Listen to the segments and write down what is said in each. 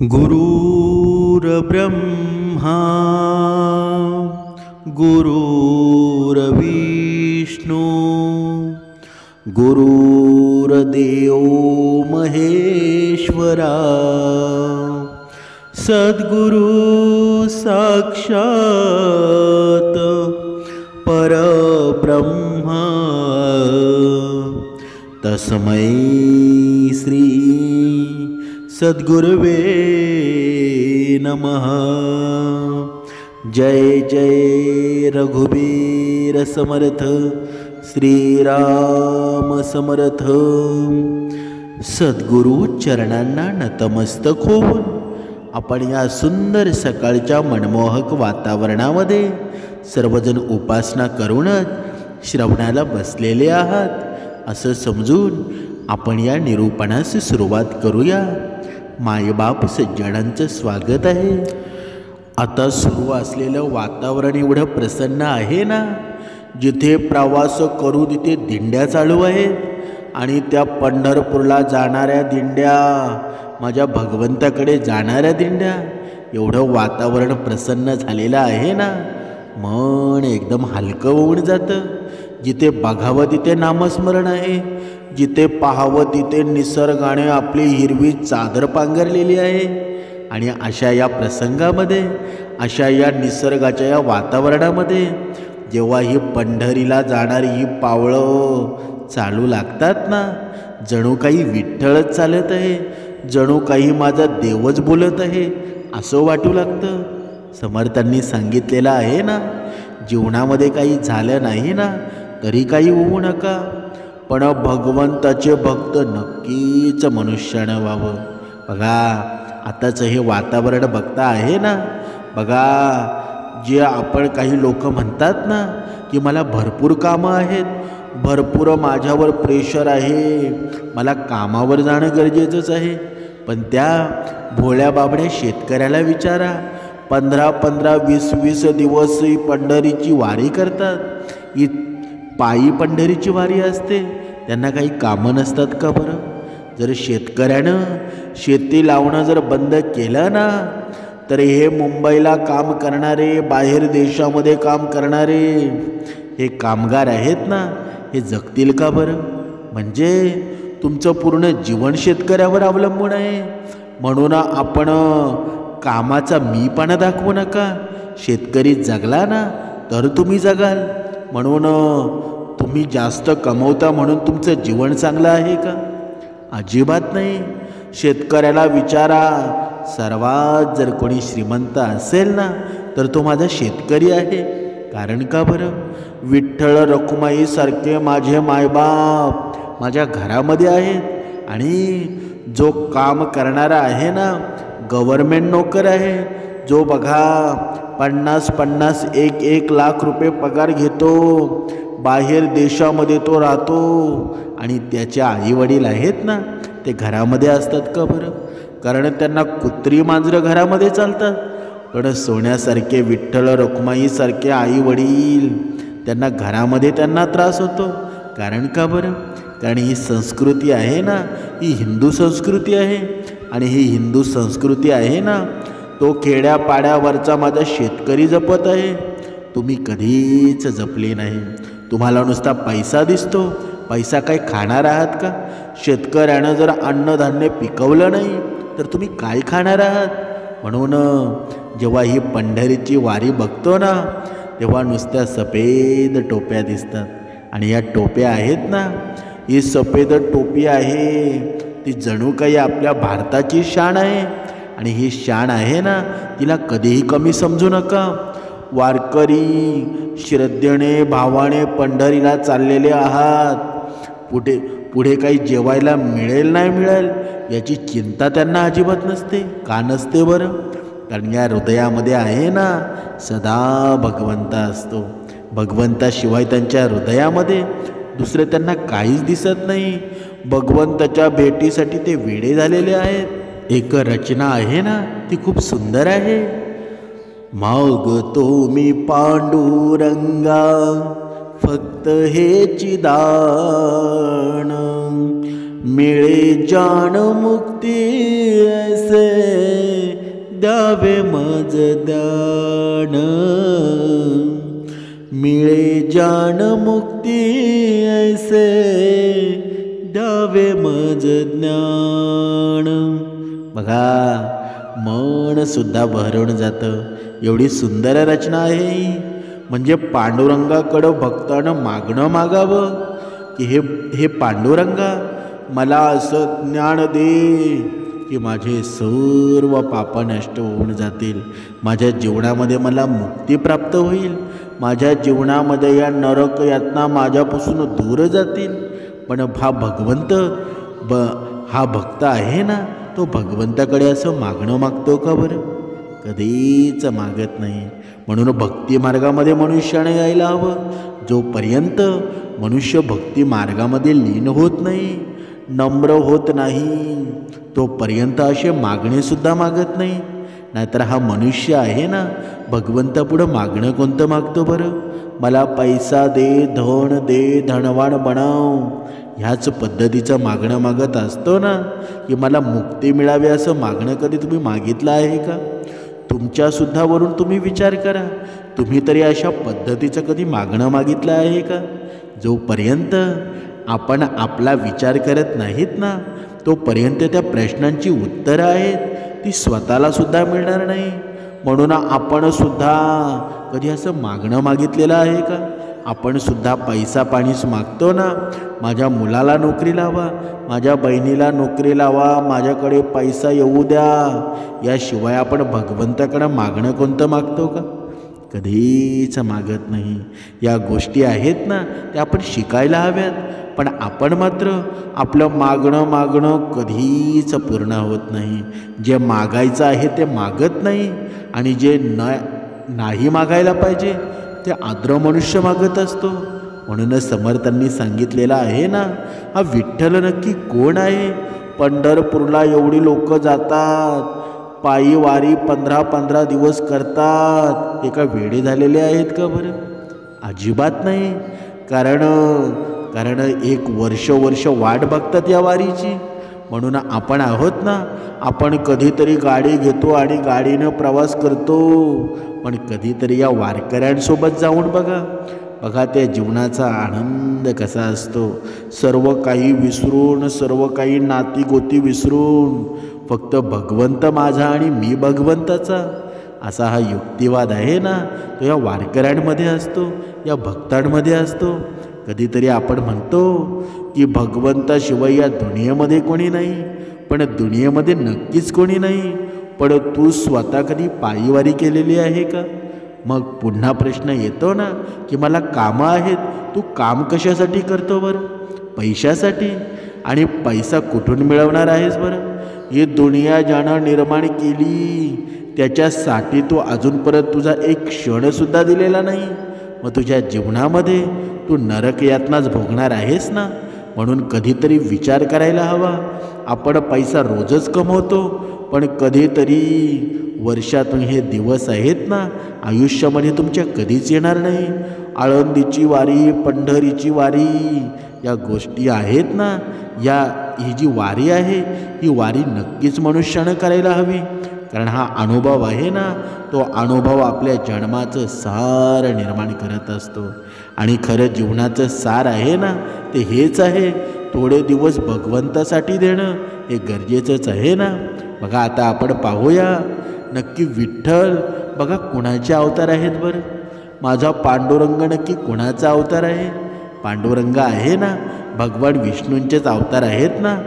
गुरुर्ब्रह्मा गुरुर्विष्णू गुरुर्देव महेश्वरा सद्गुरु साक्षात परब्रह्मा तस्मै श्री सद्गुरुवे नमः। जय जय रघुवीर समर्थ श्रीराम समर्थ। सद्गुरु चरणांना नतमस्तक होऊन आपण या सुंदर सकाळच्या मनमोहक वातावरणामध्ये सर्वजण उपासना करूनच श्रवणाला बसलेले आहात असं समजून आपण या निरूपणास सुरुवात करूया। मायबाप सज्जनांचं स्वागत आहे। आता सुरू असलेलं वातावरण एवढं प्रसन्न आहे ना, जिथे प्रवास करू तिथे दिंड्या चालू आहेत आणि त्या पंढरपूरला जाणाऱ्या दिंड्या, माझ्या भगवंताकडे जाणाऱ्या दिंड्या, एवढं वातावरण प्रसन्न झालेलं आहे ना, मन एकदम हलकं होऊन जातं। जिथे बघावं तिथे नामस्मरण आहे, जिथे पाहावं तिथे निसर्गाने आपली हिरवी चादर पांघरलेली आहे। आणि अशा या प्रसंगामध्ये, अशा या निसर्गाच्या या वातावरणामध्ये जेव्हा ही पंढरीला जाणारी ही पावलं चालू लागतात ना, जणू काही विठ्ठलच चालत आहे, जणू काही माझा देवच बोलत आहे असं वाटू लागतं। समर्थांनी सांगितलेलं आहे ना, जीवनामध्ये काही झालं नाही ना तरी काही होऊ नका, पण भगवंताचे भक्त नक्कीच मनुष्यानं व्हावं। बघा आताचं हे वातावरण बघता आहे ना, बघा जे आपण काही लोक म्हणतात ना की मला भरपूर कामं आहेत, भरपूर माझ्यावर प्रेशर आहे, मला कामावर जाणं गरजेचंच आहे, पण त्या भोळ्या बाबड्या शेतकऱ्याला विचारा, 15-15, 20-20 दिवस ही पंढरीची वारी करतात, ही पायी पंढरीची वारी असते, त्यांना काही कामं नसतात का बरं? जर शेतकऱ्यानं शेती लावणं जर बंद केलं ना, तर हे मुंबईला काम करणारे, बाहेर देशामध्ये काम करणारे हे कामगार आहेत ना, हे जगतील का बरं? म्हणजे तुमचं पूर्ण जीवन शेतकऱ्यावर अवलंबून आहे। म्हणून आपण कामाचा मीपणा दाखवू नका। शेतकरी जगला ना तर तुम्ही जगाल। म्हणून तुम्ही जास्त कमवता म्हणून तुमचं जीवन चांगलं आहे का? अजिबात नाही। शेतकऱ्याला विचारा, सर्वात जर कोणी श्रीमंत असेल ना तर तो माझा शेतकरी आहे। कारण का बरं? विठ्ठल रखुमाई सारखे माझे मायबाप माझ्या घरामध्ये आहेत, आणि जो काम करणारा आहे ना, गव्हर्मेंट नोकर आहे, जो बघा 50-50, 1-1 लाख रुपये पगार घेतो, बाहेर देशामध्ये तो राहतो, आणि त्याचे आई वडील आहेत ना ते घरामध्ये असतात का बरं? कारण त्यांना कुत्री मांजरं घरामध्ये चालतात, पण सोन्यासारखे विठ्ठल रखुमाईसारखे आई वडील त्यांना घरामध्ये त्यांना त्रास होतो। कारण का बरं? कारण ही संस्कृती आहे ना, ही हिंदू संस्कृती आहे, आणि ही हिंदू संस्कृती आहे ना तो खेड्यापाड्यावरचा माझा शेतकरी जपत आहे, तुम्ही कधीच जपले नाही। तुम्हाला नुसता पैसा दिसतो, पैसा काय खाणार आहात का? शेतकऱ्यानं जर अन्नधान्य पिकवलं नाही तर तुम्ही काय खाणार आहात? म्हणून जेव्हा ही पंढरीची वारी बघतो ना, तेव्हा नुसत्या सफेद टोप्या दिसतात, आणि या टोप्या आहेत ना, ही सफेद टोपी आहे ती जणू काही आपल्या भारताची शान आहे, आणि ही शान आहे ना तिला कधीही कमी समजू नका। वारकरी श्रद्धेने भावाने पंढरीला चाललेले आहात, पुढे काही जेवायला मिळेल नाही मिळेल याची चिंता त्यांना अजिबात नसते। का नसते बरं? कारण या हृदयामध्ये आहे ना सदा भगवंत असतो। भगवंताशिवाय त्यांच्या हृदयामध्ये दुसरे त्यांना काहीच दिसत नाही। भगवंताच्या भेटीसाठी ते वेडे झालेले आहेत। एक रचना आहे ना ती खूप सुंदर आहे। मागतो मी पांडुरंगा फक्त हेची दान, मिळे जान मुक्ती ऐसे द्यावे मज ज्ञान, मिळे ज्ञान मुक्ती ऐसे द्यावे मज ज्ञान. बघा, मन सुद्धा बहरवून जातं. एवढी सुंदर रचना आहे ही. म्हणजे पांडुरंगाकडं भक्तानं मागणं मागावं की हे पांडुरंगा, मला असं ज्ञान दे की माझे सर्व पाप नष्ट होऊन जातील, माझ्या जीवनामध्ये मला मुक्ती प्राप्त होईल, माझ्या जीवनामध्ये या नरक यातना माझ्यापासून दूर जातील. पण हा भगवंत हा भक्त आहे ना, तो भगवंताकडे असं मागणं मागतो का बरं? कधीच मागत नाही. म्हणून भक्ती मार्गामध्ये मनुष्याने यायला हवं. जोपर्यंत मनुष्य भक्ती मार्गामध्ये लीन होत नाही, नम्र होत नाही, तोपर्यंत असे मागणेसुद्धा मागत नाही. नाहीतर हा मनुष्य आहे ना, भगवंतापुढं मागणं कोणतं मागतो बरं? मला पैसा दे, धन दे, धनवान बनव, ह्याच पद्धतीचं मागणं मागत असतो ना. की मला मुक्ती मिळावी असं मागणं कधी तुम्ही मागितलं आहे का? तुमच्यासुद्धा वरून तुम्ही विचार करा. तुम्ही तरी अशा पद्धतीचं कधी मागणं मागितलं आहे का? जोपर्यंत आपण आपला विचार करत नाहीत ना, तोपर्यंत त्या प्रश्नांची उत्तरं आहेत ती स्वतःलासुद्धा मिळणार नाही. म्हणून आपण सुद्धा कधी असं मागणं मागितलेलं आहे का? आपण सुद्धा पैसा पाणीच मागतो ना. माझ्या मुलाला नोकरी लावा, माझ्या बहिणीला नोकरी लावा, माझ्याकडे पैसा येऊ द्या. याशिवाय आपण भगवंताकडं मागणं कोणतं मागतो का? कधीच मागत नाही. या गोष्टी आहेत ना, त्या आपण शिकायला हव्यात. पण आपण मात्र आपलं मागणं कधीच पूर्ण होत नाही. जे मागायचं आहे ते मागत नाही, आणि जे नाही मागायला पाहिजे ते आद्र मनुष्य मागत असतो. म्हणूनच समर्थांनी सांगितलेलं आहे ना, हा विठ्ठल नक्की कोण आहे? पंढरपूरला एवढी लोक जातात, पायी वारी 15-15 दिवस करतात. हे का वेडे झालेले आहेत का बरं? अजिबात नाही. कारण एक वर्ष वाट बघतात या वारीची. म्हणून आपण आहोत ना, आपण कधीतरी गाडी घेतो आणि गाडीनं प्रवास करतो. पण कधीतरी या वारकऱ्यांसोबत जाऊन बघा त्या जीवनाचा आनंद कसा असतो. सर्व काही विसरून, सर्व काही नाती गोती विसरून फक्त भगवंत माझा आणि मी भगवंताचा, असा हा युक्तिवाद आहे ना, तो या वारकऱ्यांमध्ये असतो, या भक्तांमध्ये असतो. कधीतरी आपण म्हणतो की भगवंताशिवाय या दुनियेमध्ये कोणी नाही. पण दुनियेमध्ये नक्कीच कोणी नाही. पण तू स्वतः कधी पायीवारी केलेली आहे का? मग पुन्हा प्रश्न येतो ना की मला कामं आहेत. तू काम कशासाठी करतो बरं? पैशासाठी. आणि पैसा कुठून मिळवणार आहेस बरं? ही दुनिया ज्यानं निर्माण केली त्याच्यासाठी तू अजूनपर्यंत तुझा एक क्षणसुद्धा दिलेला नाही. मग तुझ्या जीवनामध्ये तू नरक यातनाच भोगणार आहेस ना. म्हणून कधीतरी विचार करायला हवा. आपण पैसा रोजच कमवतो, पण कधीतरी वर्षातून हे दिवस आहेत ना, आयुष्यामध्ये तुमच्या कधीच येणार नाही. आळंदीची वारी, पंढरीची वारी, या गोष्टी आहेत ना, ही जी वारी आहे, ही वारी नक्कीच मनुष्यानं करायला हवी. कारण हा अनुभव आहे ना, तो अनुभव आपल्या जन्माचं सार निर्माण करत असतो. आणि खरं जीवनाचं सार आहे ना, ते हेच आहे. थोडे दिवस भगवंतासाठी देणं हे गरजेचंच आहे ना. बघा, आता आपण पाहूया नक्की विठ्ठल बघा कुणाचे अवतार आहेत बरं? माझा पांडुरंग नक्की कुणाचा अवतार आहे? पांडुरंग आहे ना, भगवान विष्णूंचेच अवतार आहेत ना.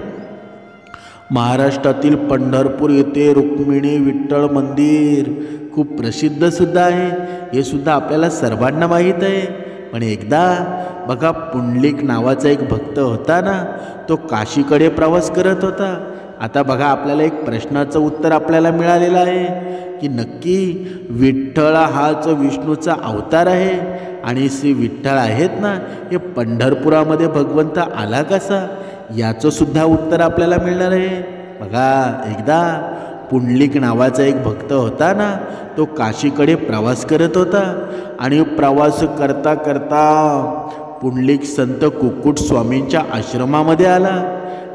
महाराष्ट्रातील पंढरपूर येथे रुक्मिणी विठ्ठल मंदिर खूप प्रसिद्धसुद्धा आहे. हे सुद्धा आपल्याला सर्वांना माहीत आहे. पण एकदा बघा, पुंडलिक नावाचा एक भक्त होता ना, तो काशीकडे प्रवास करत होता. आता बघा, आपल्याला एक प्रश्नाचं उत्तर आपल्याला मिळालेलं आहे की नक्की विठ्ठल हाच विष्णूचा अवतार आहे. आणि श्री विठ्ठल आहेत ना, हे पंढरपुरामध्ये भगवंत आला कसा, याचं सुद्धा उत्तर आपल्याला मिळणार आहे. बघा, एकदा पुंडलिक नावाचा एक भक्त होता ना, तो काशीकडे प्रवास करत होता. आणि प्रवास करता करता पुंडलिक संत कुक्कुट स्वामींच्या आश्रमामध्ये आला.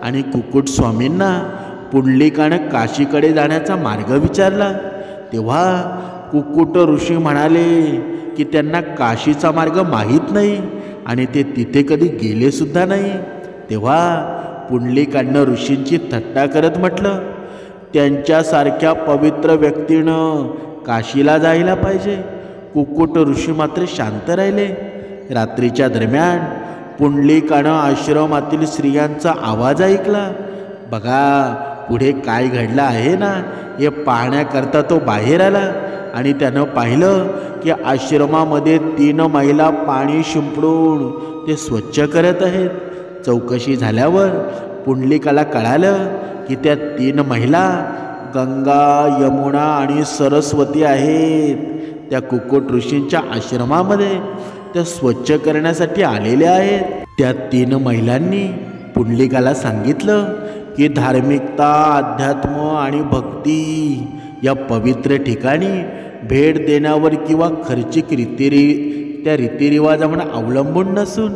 आणि कुक्कुट स्वामींना पुंडलिकानं काशीकडे जाण्याचा मार्ग विचारला. तेव्हा कुक्कुट ऋषी म्हणाले की त्यांना काशीचा मार्ग माहीत नाही आणि ते तिथे कधी गेले सुद्धा नाही. तेव्हा पुंडलिकानं ऋषींची थट्टा करत म्हटलं, त्यांच्यासारख्या पवित्र व्यक्तीनं काशीला जायला पाहिजे. कुक्कुट ऋषी मात्र शांत राहिले. रात्रीच्या दरम्यान पुंडलिकानं आश्रमातील स्त्रियांचा आवाज ऐकला. बघा पुढे काय घडलं आहे ना हे पाहण्याकरता तो बाहेर आला आणि त्यानं पाहिलं की आश्रमामध्ये 3 महिला पाणी शिंपडून ते स्वच्छ करत आहेत. चौकशी झाल्यावर पुंडलिकाला कळालं की त्या 3 महिला गंगा, यमुना आणि सरस्वती आहेत. त्या कुक्कुट ऋषींच्या आश्रमामध्ये त्या स्वच्छ करण्यासाठी आलेल्या आहेत. त्या 3 महिलांनी पुंडलिकाला सांगितलं की धार्मिकता, अध्यात्म आणि भक्ती या पवित्र ठिकाणी भेट देण्यावर किंवा खर्चिक त्या रीतिरिवाजावर अवलंबून नसून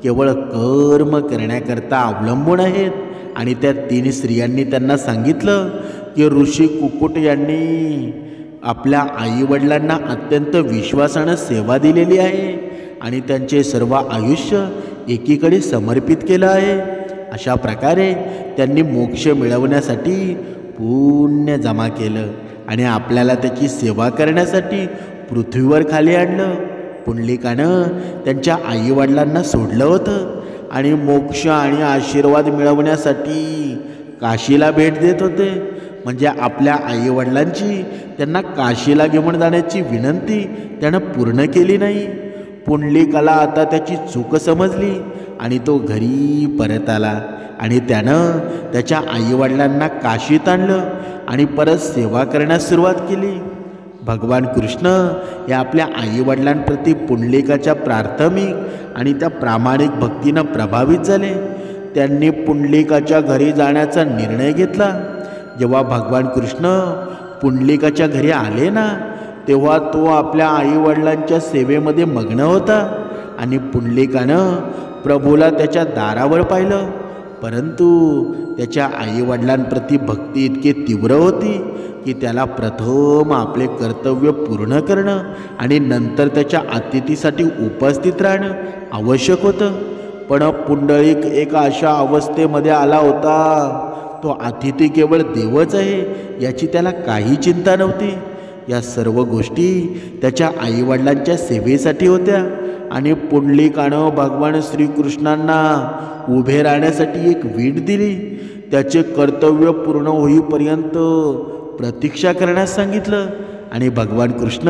केवळ कर्म करण्याकरता अवलंबून आहेत. आणि त्या 3 स्त्रियांनी त्यांना सांगितलं की ऋषी कुक्कुट यांनी आपल्या आईवडिलांना अत्यंत विश्वासानं सेवा दिलेली आहे आणि त्यांचे सर्व आयुष्य एकीकडे समर्पित केलं आहे. अशा प्रकारे त्यांनी मोक्ष मिळवण्यासाठी पुण्य जमा केलं आणि आपल्याला त्याची सेवा करण्यासाठी पृथ्वीवर खाली आणलं. पुंडलिकानं त्यांच्या आईवडिलांना सोडलं होतं आणि मोक्ष आणि आशीर्वाद मिळवण्यासाठी काशीला भेट देत होते. म्हणजे आपल्या आईवडिलांची त्यांना काशीला घेऊन जाण्याची विनंती त्यानं पूर्ण केली नाही. पुंडलिकाला आता त्याची चूक समजली आणि तो घरी परत आला आणि त्यानं त्याच्या आईवडिलांना काशीत आणलं आणि परत सेवा करण्यास सुरुवात केली. भगवान कृष्ण हे आपल्या आईवडिलांप्रती पुंडलिकाच्या प्राथमिक आणि त्या प्रामाणिक भक्तीनं प्रभावित झाले. त्यांनी पुंडलिकाच्या घरी जाण्याचा निर्णय घेतला. जेव्हा भगवान कृष्ण पुंडलिकाच्या घरी आले ना तेव्हा तो आपल्या आईवडिलांच्या सेवेमध्ये मग्न होता आणि पुंडलिकानं प्रभूला त्याच्या दारावर पाहिलं. परंतु त्याच्या आईवडिलांप्रती भक्ती इतकी तीव्र होती की त्याला प्रथम आपले कर्तव्य पूर्ण करणं आणि नंतर त्याच्या अतिथीसाठी उपस्थित राहणं आवश्यक होतं. पण पुंडलिक एका अशा अवस्थेमध्ये आला होता, तो अतिथी केवळ देवच आहे याची त्याला काही चिंता नव्हती. या सर्व गोष्टी त्याच्या आईवडिलांच्या सेवेसाठी होत्या आणि पुंडलिकानं भगवान श्रीकृष्णांना उभे राहण्यासाठी एक वीट दिली. त्याचे कर्तव्य पूर्ण होईपर्यंत प्रतीक्षा करण्यास सांगितलं आणि भगवान कृष्ण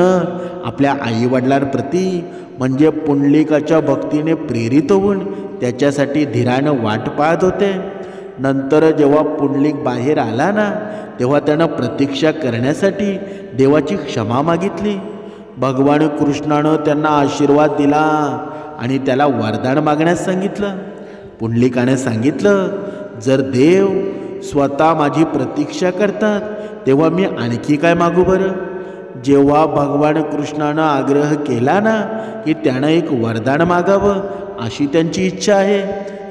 आपल्या आईवडिलांप्रती म्हणजे पुंडलिकाच्या भक्तीने प्रेरित होऊन त्याच्यासाठी धीरानं वाट पाहत होते. नंतर जेव्हा पुंडलिक बाहेर आला ना तेव्हा त्यानं प्रतीक्षा करण्यासाठी देवाची क्षमा मागितली. भगवान कृष्णानं त्यांना आशीर्वाद दिला आणि त्याला वरदान मागण्यास सांगितलं. पुंडलिकाने सांगितलं, जर देव स्वतः माझी प्रतीक्षा करतात तेव्हा मी आणखी काय मागू बरं. जेव्हा भगवान कृष्णानं आग्रह केला ना की त्यानं एक वरदान मागावं अशी त्यांची इच्छा आहे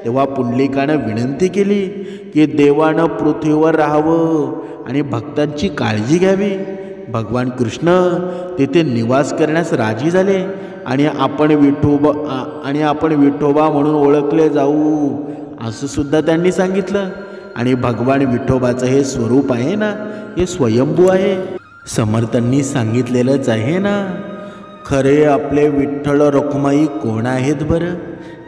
तेव्हा पुंडलिकानं विनंती केली की देवानं पृथ्वीवर राहावं आणि भक्तांची काळजी घ्यावी. भगवान कृष्ण तेथे निवास करण्यास राजी झाले आणि आपण विठोबा म्हणून ओळखले जाऊ असं सुद्धा त्यांनी सांगितलं. आणि भगवान विठोबाचं हे स्वरूप आहे ना हे स्वयंभू आहे. समर्थांनी सांगितलेलंच आहे ना, खरे आपले विठ्ठल रखुमाई कोण आहेत बरं.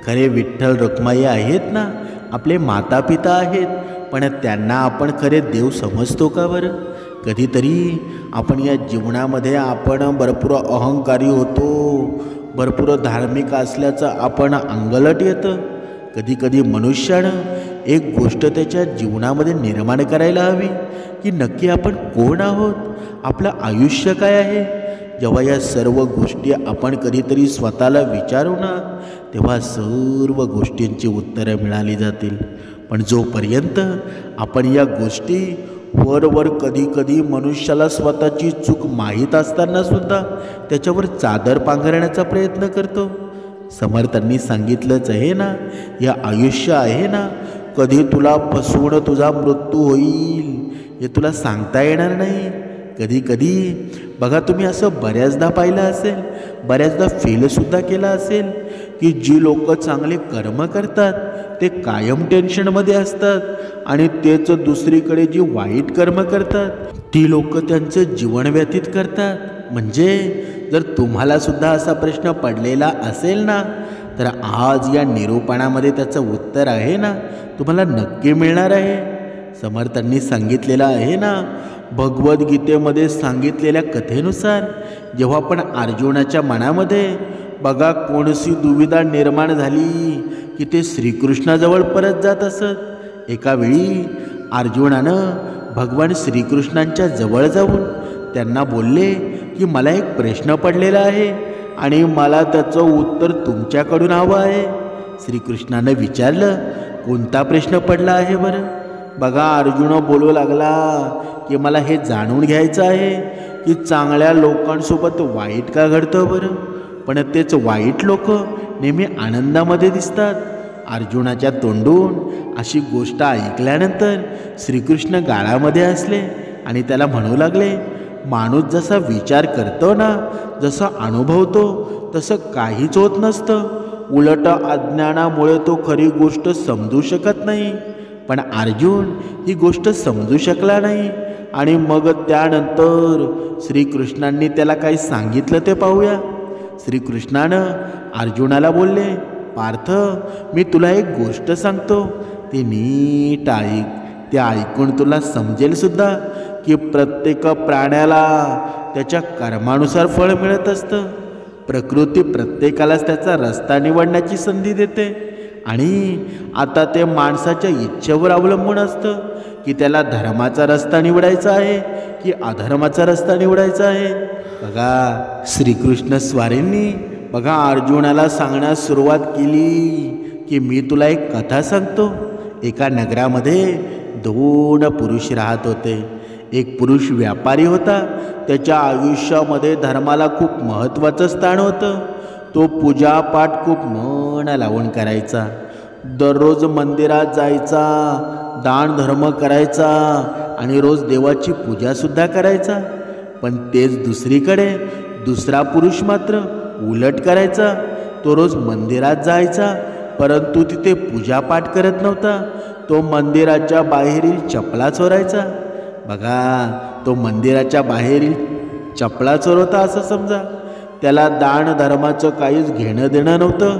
खरे विठ्ठल रखुमाई आहेत ना आपले माता पिता आहेत. पण त्यांना आपण खरे देव समजतो का बरं. कधीतरी आपण या जीवनामध्ये आपण भरपूर अहंकारी होतो, भरपूर धार्मिक असल्याचं आपण अंगलट येतं. कधीकधी मनुष्यानं एक गोष्ट त्याच्या जीवनामध्ये निर्माण करायला हवी की नक्की आपण कोण आहोत, आपलं आयुष्य काय आहे. जेव्हा या सर्व गोष्टी आपण कधीतरी स्वतःला विचारू ना तेव्हा सर्व गोष्टींची उत्तरं मिळाली जातील. पण जोपर्यंत आपण या गोष्टी वर कधी मनुष्याला स्वतःची चूक माहीत असताना सुद्धा त्याच्यावर चादर पांघरण्याचा प्रयत्न करतो. समर्थांनी सांगितलंच आहे ना, या आयुष्य आहे ना कधी तुला फसवून तुझा मृत्यू होईल हे तुला सांगता येणार नाही. कधी कधी बघा तुम्ही असं बऱ्याचदा पाहिलं असेल, बऱ्याचदा फीलसुद्धा केलं असेल की जी लोक चांगले कर्म करतात ते कायम टेन्शनमध्ये असतात आणि तेच दुसरीकडे जी वाईट कर्म करतात ती लोक त्यांचं जीवन व्यतीत करतात. म्हणजे जर तुम्हाला सुद्धा असा प्रश्न पडलेला असेल ना, तर आज या निरूपणामध्ये त्याचं उत्तर आहे ना, तुम्हाला नक्की मिळणार आहे. समर्थांनी सांगितलेलं आहे ना, भगवद्गीतेमध्ये सांगितलेल्या कथेनुसार जेव्हा पण अर्जुनाच्या मनामध्ये बघा कोणती दुविधा निर्माण झाली की ते श्रीकृष्णाजवळ परत जात असत. एका वेळी अर्जुनानं भगवान श्रीकृष्णांच्या जवळ जाऊन त्यांना बोलले की मला एक प्रश्न पडलेला आहे आणि मला त्याचं उत्तर तुमच्याकडून हवं आहे. श्रीकृष्णानं विचारलं, कोणता प्रश्न पडला आहे बरं? बघा अर्जुन बोलू लागला की मला हे जाणून घ्यायचं आहे की चांगल्या लोकांसोबत वाईट का घडतं बरं, पण तेच वाईट लोक नेहमी आनंदामध्ये दिसतात. अर्जुनाच्या तोंडून अशी गोष्ट ऐकल्यानंतर श्रीकृष्ण गाळामध्ये असले आणि त्याला म्हणू लागले, माणूस जसा विचार करतो ना, जसा अनुभवतो तसं काहीच होत नसतं. उलट अज्ञानामुळे तो खरी गोष्ट समजू शकत नाही. पण अर्जुन ही गोष्ट समजू शकला नाही आणि मग त्यानंतर श्रीकृष्णांनी त्याला काही सांगितलं ते पाहूया. श्रीकृष्णानं अर्जुनाला बोलले, पार्थ मी तुला एक गोष्ट सांगतो, ती नीट ऐक. ते ऐकून तुला समजेल सुद्धा की प्रत्येक प्राण्याला त्याच्या कर्मानुसार फळ मिळत असतं. प्रकृती प्रत्येकालाच त्याचा रस्ता निवडण्याची संधी देते आणि आता ते माणसाच्या इच्छेवर अवलंबून असतं की त्याला धर्माचा रस्ता निवडायचा आहे की अधर्माचा रस्ता निवडायचा आहे. बघा श्रीकृष्ण स्वारींनी बघा अर्जुनाला सांगण्यास सुरुवात केली की मी तुला एक कथा सांगतो. एका नगरामध्ये 2 पुरुष राहत होते. एक पुरुष व्यापारी होता. त्याच्या आयुष्यामध्ये धर्माला खूप महत्त्वाचं स्थान होतं. तो पूजापाठ खूप मन लावून करायचा. दररोज मंदिरात जायचा, दान धर्म करायचा आणि रोज देवाची पूजासुद्धा करायचा. पण तेच दुसरीकडे दुसरा पुरुष मात्र उलट करायचा. तो रोज मंदिरात जायचा परंतु तिथे पूजापाठ करत नव्हता. तो मंदिराच्या बाहेरील चपला चोरायचा. बघा तो मंदिराच्या बाहेरील चपला चोरवता असं समजा. त्याला दान धर्माचं काहीच घेणं देणं नव्हतं.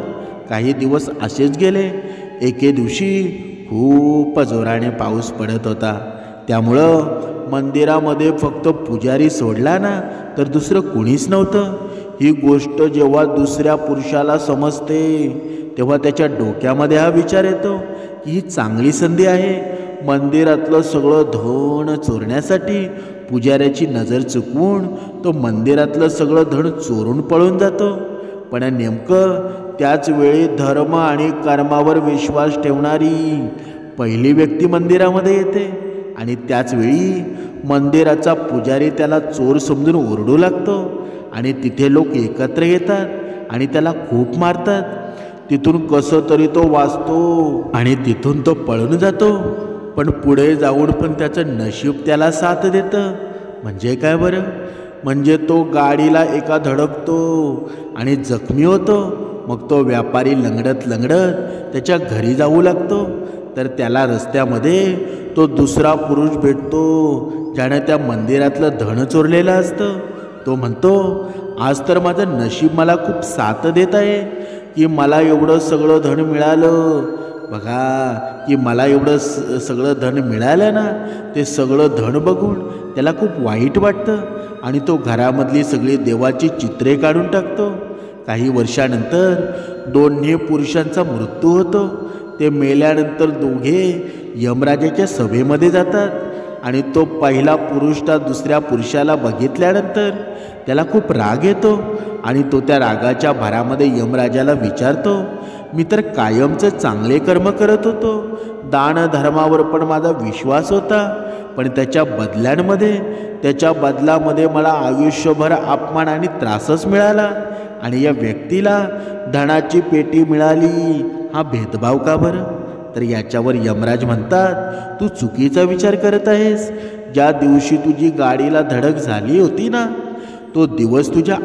काही दिवस असेच गेले. एके दिवशी खूप जोराने पाऊस पडत होता. त्यामुळं मंदिरामध्ये फक्त पुजारी सोडला ना तर दुसरं कुणीच नव्हतं. ही गोष्ट जेव्हा दुसऱ्या पुरुषाला समजते तेव्हा त्याच्या डोक्यामध्ये हा विचार येतो की ही चांगली संधी आहे. मंदिरातलं सगळं धन चोरण्यासाठी पुजाऱ्याची नजर चुकवून तो मंदिरातलं सगळं धन चोरून पळून जातो. पण नेमकं त्याच वेळी धर्म आणि कर्मावर विश्वास ठेवणारी पहिली व्यक्ती मंदिरामध्ये येते आणि त्याच वेळी मंदिराचा पुजारी त्याला चोर समजून ओरडू लागतो आणि तिथे लोक एकत्र येतात आणि त्याला खूप मारतात. तिथून कसं तरी तो वाचतो आणि तिथून तो पळून जातो. पण पुढे जाऊन पण त्याचं नशीब त्याला साथ देतं. म्हणजे काय बरं? म्हणजे तो गाडीला एका धडकतो आणि जखमी होतो. मग तो व्यापारी लंगडत लंगडत त्याच्या घरी जाऊ लागतो. तर त्याला रस्त्यामध्ये तो दुसरा पुरुष भेटतो ज्याने त्या मंदिरातलं धन चोरलेलं असतं. तो म्हणतो, आज तर माझं नशीब मला खूप साथ देत आहे की मला एवढं सगळं धन मिळालं. बघा की मला एवढं सगळं धन मिळालं ना, ते सगळं धन बघून त्याला खूप वाईट वाटतं आणि तो घरामधली सगळी देवाची चित्रे काढून टाकतो. काही वर्षानंतर दोन्ही पुरुषांचा मृत्यू होतो. ते मेल्यानंतर दोघे यमराजाच्या सभेमध्ये जातात आणि तो पहिला पुरुष त्या दुसऱ्या पुरुषाला बघितल्यानंतर त्याला खूप राग येतो आणि तो त्या रागाच्या भरामध्ये यमराजाला विचारतो, मी तर कायमचं चांगले कर्म करत होतो, दान धर्मावर पण माझा विश्वास होता, पण त्याच्या बदलामध्ये मला आयुष्यभर अपमान आणि त्रासच मिळाला आणि या व्यक्तीला धनाची पेटी मिळाली. हा भेदभाव का बरं? तर याच्यावर यमराज म्हणतात, तू चुकीचा विचार करत आहेस. ज्या दिवशी तुझी गाडीला धडक झाली होती ना, तो दिवस तुझ्या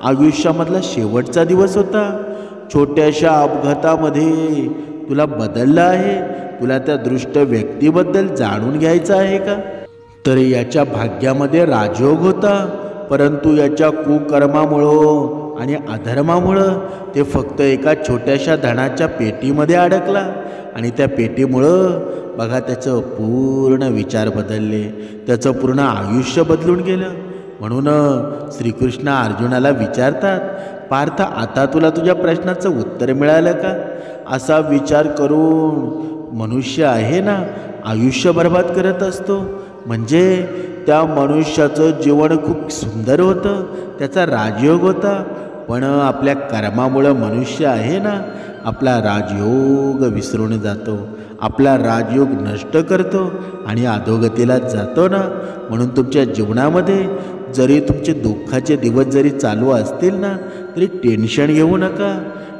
आयुष्यामधला शेवटचा दिवस होता. छोट्याशा अपघातामध्ये तुला बदललं आहे. तुला त्या दृष्ट व्यक्तीबद्दल जाणून घ्यायचं आहे का? तर याच्या भाग्यामध्ये राजयोग होता, परंतु याच्या कुकर्मामुळं आणि अधर्मामुळं ते फक्त एका छोट्याशा धनाच्या पेटीमध्ये अडकला. आणि त्या पेटीमुळं बघा त्याचं पूर्ण विचार बदलले, त्याचं पूर्ण आयुष्य बदलून गेलं. म्हणून श्रीकृष्ण अर्जुनाला विचारतात, पार्थ आता तुला तुझ्या प्रश्नाचं उत्तर मिळालं का? असा विचार करून मनुष्य आहे ना आयुष्य बर्बाद करत असतो. म्हणजे त्या मनुष्याचं जीवन खूप सुंदर होतं, त्याचा राजयोग होता, पण आपल्या कर्मामुळं मनुष्य आहे ना आपला राजयोग विसरून जातो, आपला राजयोग नष्ट करतो आणि अधोगतीला जातो ना. म्हणून तुमच्या जीवनामध्ये जरी तुमचे दुःखाचे दिवस जरी चालू असतील ना, तरी टेन्शन घेऊ नका.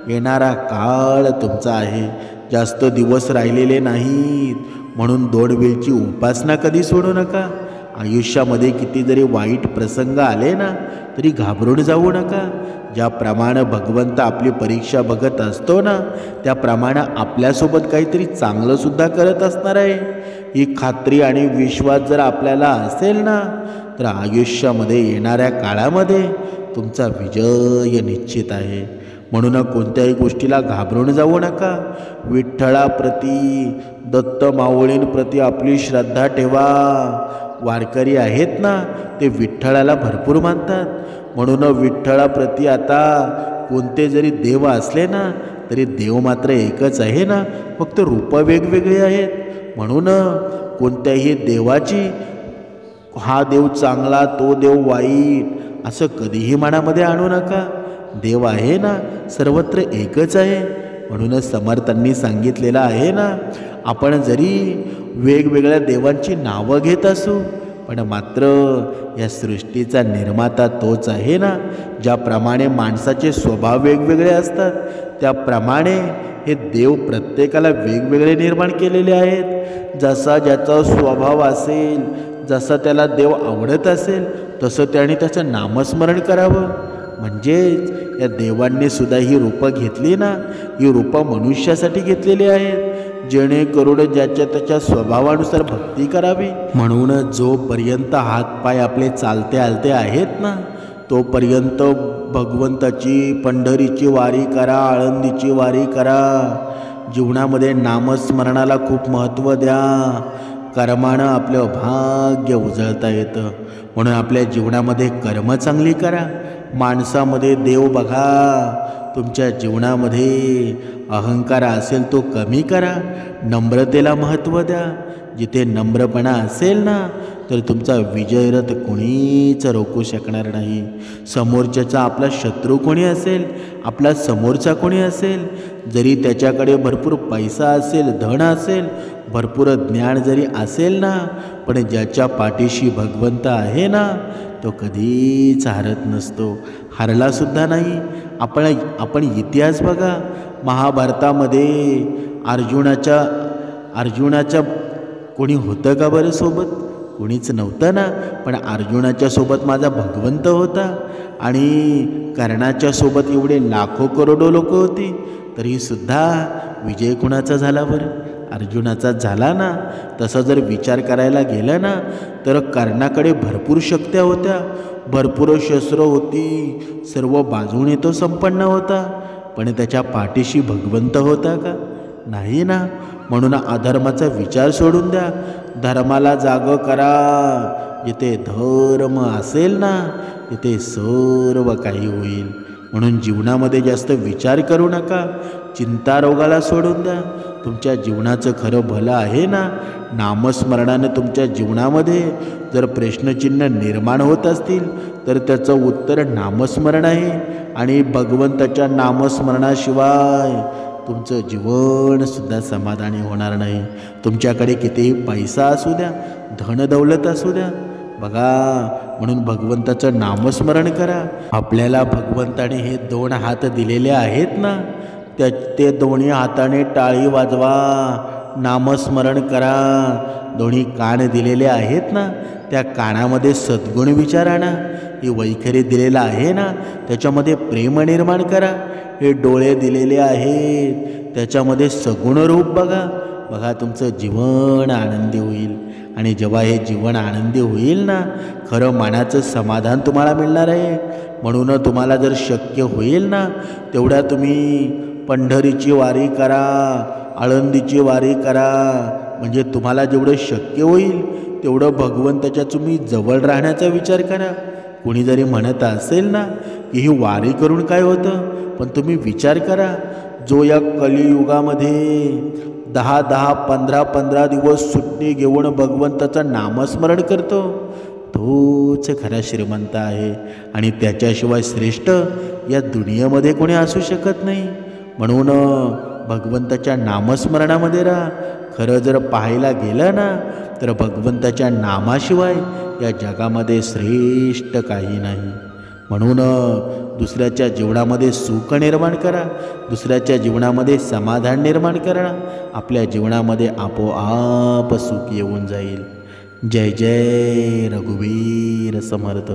येणारा काळ तुमचा आहे, जास्त दिवस राहिलेले नाहीत. म्हणून 2 वेळची उपासना कधी सोडू नका. आयुष्यामध्ये किती जरी वाईट प्रसंग आले ना, तरी घाबरून जाऊ नका. ज्याप्रमाणे भगवंत आपली परीक्षा बघत असतो ना, त्याप्रमाणे आपल्यासोबत काहीतरी चांगलंसुद्धा करत असणार आहे. ही खात्री आणि विश्वास जर आपल्याला असेल ना, तर आयुष्यामध्ये येणाऱ्या काळामध्ये तुमचा विजय निश्चित आहे. म्हणून कोणत्याही गोष्टीला घाबरून जाऊ नका. विठ्ठलाप्रती, दत्त माऊलींप्रती आपली श्रद्धा ठेवा. वारकरी आहेत ना, ते विठ्ठलाला भरपूर मानतात. म्हणून विठ्ठलाप्रती आता कोणते जरी देव असले ना, तरी देव मात्र एकच आहे ना, फक्त रूपं वेगवेगळी आहेत. म्हणून कोणत्याही देवाची हा देव चांगला, तो देव वाईट असं कधीही मनामध्ये आणू नका. देव आहे ना सर्वत्र एकच आहे. म्हणूनच समर्थांनी सांगितलेलं आहे ना, आपण जरी वेगवेगळ्या देवांची नावं घेत असू, पण मात्र या सृष्टीचा निर्माता तोच आहे ना. ज्याप्रमाणे माणसाचे स्वभाव वेगवेगळे असतात, त्याप्रमाणे हे देव प्रत्येकाला वेगवेगळे निर्माण केलेले आहेत. जसा ज्याचा स्वभाव असेल, जसा त्याला देव आवडत असेल, तसं त्याने त्याचं नामस्मरण करावं. म्हणजेच या देवांनी सुद्धा ही रूपं घेतली ना, ही रूपं मनुष्यासाठी घेतलेली आहेत, जेणेकरून ज्याच्या त्याच्या स्वभावानुसार भक्ती करावी. म्हणून जोपर्यंत हातपाय आपले चालते आलते आहेत ना, तोपर्यंत भगवंताची पंढरीची वारी करा, आळंदीची वारी करा. जीवनामध्ये नामस्मरणाला खूप महत्त्व द्या. कर्मानं आपलं भाग्य उजळता येतं. म्हणून आपल्या जीवनामध्ये कर्म चांगली करा. माणसामध्ये देव बघा. तुमच्या जीवनामध्ये अहंकार असेल तो कमी करा. नम्रतेला महत्त्व द्या. जिथे नम्रपणा असेल ना, तर तुमचा विजयरथ कोणीच रोखू शकणार नाही. समोरच्याचा आपला शत्रू कोणी असेल, आपला समोरचा कोणी असेल, जरी त्याच्याकडे भरपूर पैसा असेल, धन असेल, भरपूर ज्ञान जरी असेल ना, पण ज्याच्या पाठीशी भगवंत आहे ना, तो कधीच हारत नसतो, हारलासुद्धा नाही. आपण इतिहास बघा. महाभारतामध्ये अर्जुनाच्या कोणी होतं का बरं सोबत? कोणीच नव्हतं ना. पण अर्जुनाच्या सोबत माझा भगवंत होता. आणि कर्णाच्या सोबत एवढे लाखो करोडो लोक होती, तरीसुद्धा विजय कुणाचा झाला बरं? अर्जुनाचा झाला ना. तसं जर विचार करायला गेलं ना, तर कर्णाकडे भरपूर शक्त्या होत्या, भरपूर शस्त्र होती, सर्व बाजूने तो संपन्न होता, पण त्याच्या पाठीशी भगवंत होता का? नाही ना. म्हणून अधर्माचा विचार सोडून द्या, धर्माला जागं करा. जिथे धर्म असेल ना, तिथे सर्व काही होईल. म्हणून जीवनामध्ये जास्त विचार करू नका. चिंता रोगाला सोडून द्या. तुमच्या जीवनाचं खरं भलं आहे ना. नामस्मरणाने तुमच्या जीवनामध्ये जर प्रश्नचिन्ह निर्माण होत असतील, तर त्याचं उत्तर नामस्मरण आहे. आणि भगवंताच्या नामस्मरणाशिवाय तुमचं जीवनसुद्धा समाधानी होणार नाही. तुमच्याकडे कितीही पैसा असू द्या, धनदौलत असू द्या, बघा. म्हणून भगवंताचं नामस्मरण करा. आपल्याला भगवंताने हे 2 हात दिलेले आहेत ना, ते दोन्ही हाताने टाळी वाजवा, नामस्मरण करा. दोन्ही कान दिलेले आहेत ना, त्या कानामध्ये सद्गुण विचार आणा. ही वैखरी दिलेलं आहे ना, त्याच्यामध्ये प्रेम निर्माण करा. हे डोळे दिलेले आहेत, त्याच्यामध्ये सगुण रूप बघा. बघा, तुमचं जीवन आनंदी होईल. आणि जेव्हा हे जीवन आनंदी होईल ना, खरं मनाचं समाधान तुम्हाला मिळणार आहे. म्हणून तुम्हाला जर शक्य होईल ना, तेवढ्या तुम्ही पंढरीची वारी करा, आळंदीची वारी करा. म्हणजे तुम्हाला जेवढं शक्य होईल तेवढं भगवंताच्या तुम्ही जवळ राहण्याचा विचार करा. कोणी जरी म्हणत असेल ना की ही वारी करून काय होतं, पण तुम्ही विचार करा, जो या कलियुगामध्ये 10-10, 15-15 दिवस सुट्टी घेऊन भगवंताचं नामस्मरण करतो, तोच खरा श्रीमंत आहे. आणि त्याच्याशिवाय श्रेष्ठ या दुनियेमध्ये कोणी असू शकत नाही. म्हणून भगवंताच्या नामस्मरणामध्ये राहा. खरं जर पाहायला गेलं ना, तर भगवंताच्या नामाशिवाय या जगामध्ये श्रेष्ठ काही नाही. म्हणून दुसऱ्याच्या जीवनामध्ये सुख निर्माण करा, दुसऱ्याच्या जीवनामध्ये समाधान निर्माण करा. आपल्या जीवनामध्ये आपोआप सुख येऊन जाईल. जय जय रघुवीर समर्थ.